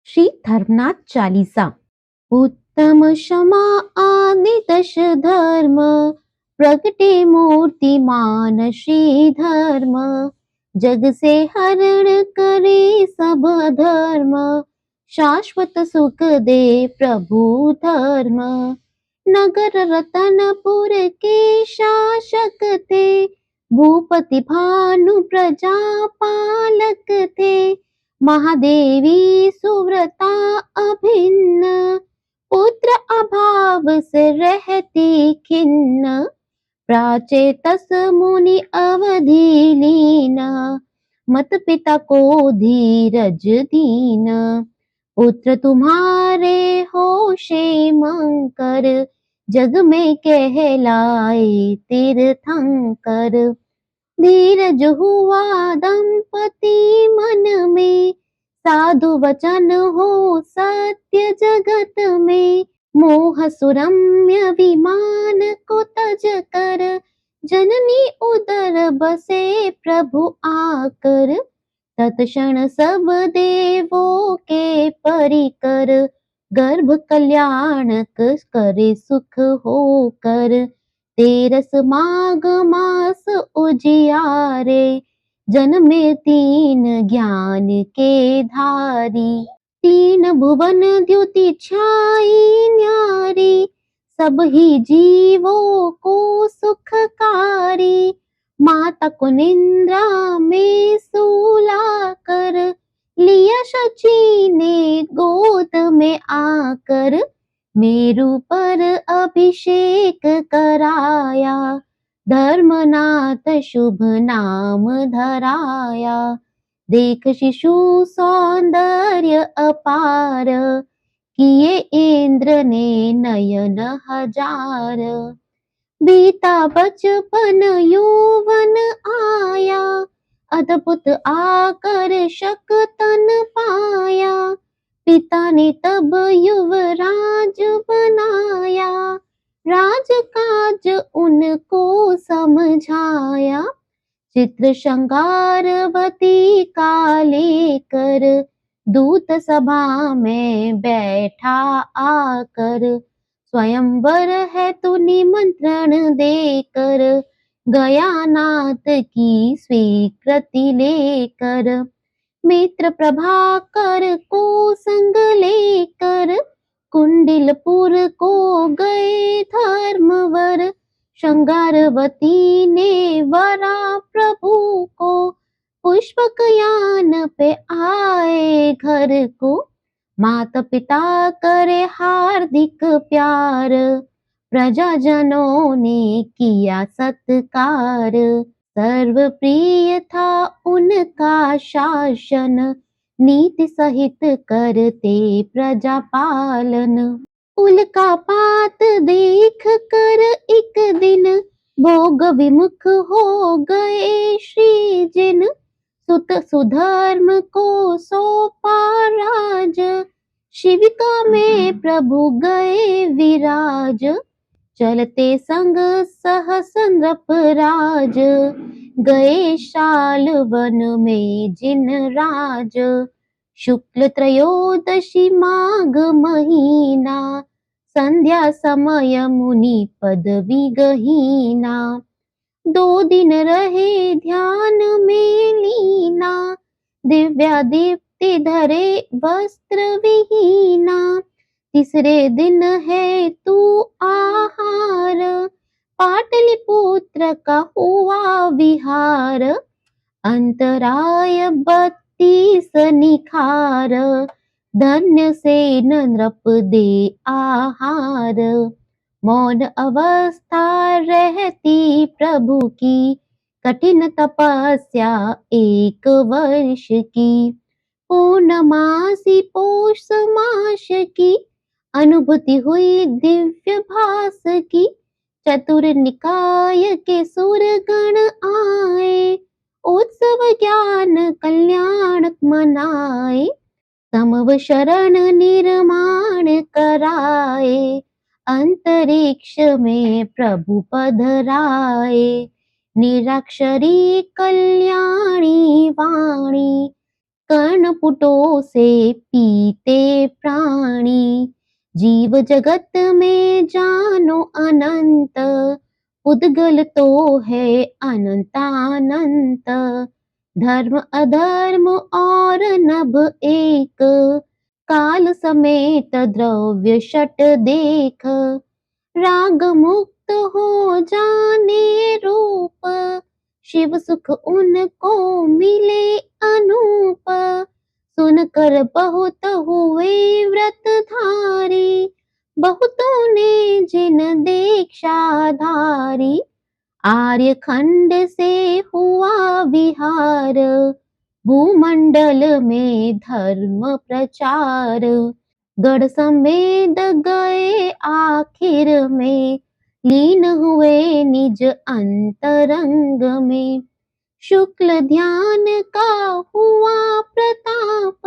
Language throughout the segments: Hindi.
श्री धर्मनाथ चालीसा। उत्तम क्षमा आदि दश धर्म, प्रगटे मूर्तिमान श्री धर्म। जग से हरण करे सब धर्म, शाश्वत सुख दे प्रभु धर्म। नगर रतनपुर के शासक थे, भूपति भानु प्रजा पालक थे। महादेवी सुव्रता अभिन्न, पुत्र अभाव से रहती खिन्न। प्राचेतस मुनि अवधि लीना, मत पिता को धीरज दीना। पुत्र तुम्हारे हो क्षेमंकर, जग में कहलाए तीर्थंकर। धीरज हुआ दंपति मन में, साधु वचन हो सत्य जगत में। मोह सुरम्य विमान को तज कर, जननी उदर बसे प्रभु आकर। तत्क्षण सब देवों के परिकर, गर्भ कल्याणक करे सुख होकर। तेरस माघ मास उजियारे, जन्मे तीन ज्ञान के धारी। तीन भुवन द्युति छाई न्यारी, सब ही जीवों को सुखकारी। माता को निंद्रा में सुला कर, लिया शची ने गोद में आकर। मेरु पर अभिषेक कराया, धर्मनाथ शुभ नाम धराया। देख शिशु सौंदर्य अपार, किए इंद्र ने नयन हजार। बीता बचपन यौवन आया, अद्भुत आकर्षक तन पाया। पिता ने तब युवराज बनाया, राजकाज उनको समझाया। चित्र श्रृंगारवती का लेकर, दूत सभा में बैठा आकर। स्वयंवर है तू निमंत्रण देकर, गया नाथ की स्वीकृति लेकर। मित्र प्रभाकर को संग लेकर, कुंडिलपुर को गए धर्मवर। श्रृंगारवती ने वरा प्रभु को, पुष्पक यान पे आए घर को। माता पिता करे हार्दिक प्यार, प्रजाजनों ने किया सत्कार। सर्व प्रिय था उनका शासन, नीति सहित करते प्रजा पालन। उल्का पात देख कर एक दिन, भोग विमुख हो गए श्री जिन। सुत सुधर्म को सौंपा राज, शिविका में प्रभु गए विराज। चलते संग सहस नृपराज, गए शाल वन में जिन राज। शुक्ल त्रयोदशी माघ महीना, संध्या समय मुनि पदवी गहीना। 2 दिन रहे ध्यान में लीना, दिव्या दीप्ति धरे वस्त्र विहीना। तीसरे दिन है तू आहार, पाटलिपुत्र का हुआ विहार। अंतराय 32 निखार, धन्य से नृप दे आहार। मौन अवस्था रहती प्रभु की, कठिन तपस्या 1 वर्ष की। पूर्णमासी पौष मास की, अनुभूति हुई दिव्य भास की। चतुर निकाय के सुर गण आए, उत्सव ज्ञान कल्याण मनाए। समव शरण निर्माण कराए, अंतरिक्ष में प्रभु पधराए। निराक्षरी कल्याणी वाणी, कर्णपुटों से पीते प्राणी। जीव जगत में जानो अनंत, उद्गल तो है अनंतानंत। धर्म अधर्म और नभ एक, काल समेत द्रव्य शट देख। राग मुक्त हो जाने रूप, शिव सुख उनको मिले अनूप। सुनकर बहुत हुए व्रतधारी, बहुतों ने जिन दीक्षा धारी। आर्य खंड से हुआ विहार, भूमंडल में धर्म प्रचार। गढ़ समेत गए आखिर में, लीन हुए निज अंतरंग में। शुक्ल ध्यान का हुआ प्रताप,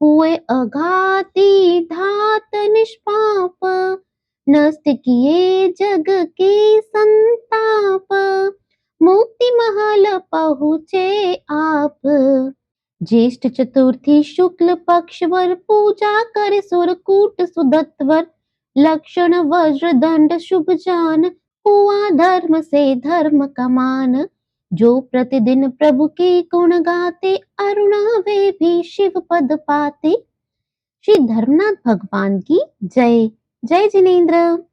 हुए अघाती धात निष्पाप। नष्ट किए जग के संताप, मुक्ति महल पहुँचे आप। ज्येष्ठ चतुर्थी शुक्ल पक्षवर, पूजा करे सुरकूट सुदत्वर। लक्षण वज्र दंड शुभ जान, हुआ धर्म से धर्म का मान। जो प्रतिदिन प्रभु के गुण गाते, अरुणा वे भी शिव पद पाते। श्री धर्मनाथ भगवान की जय। जय जिनेन्द्र।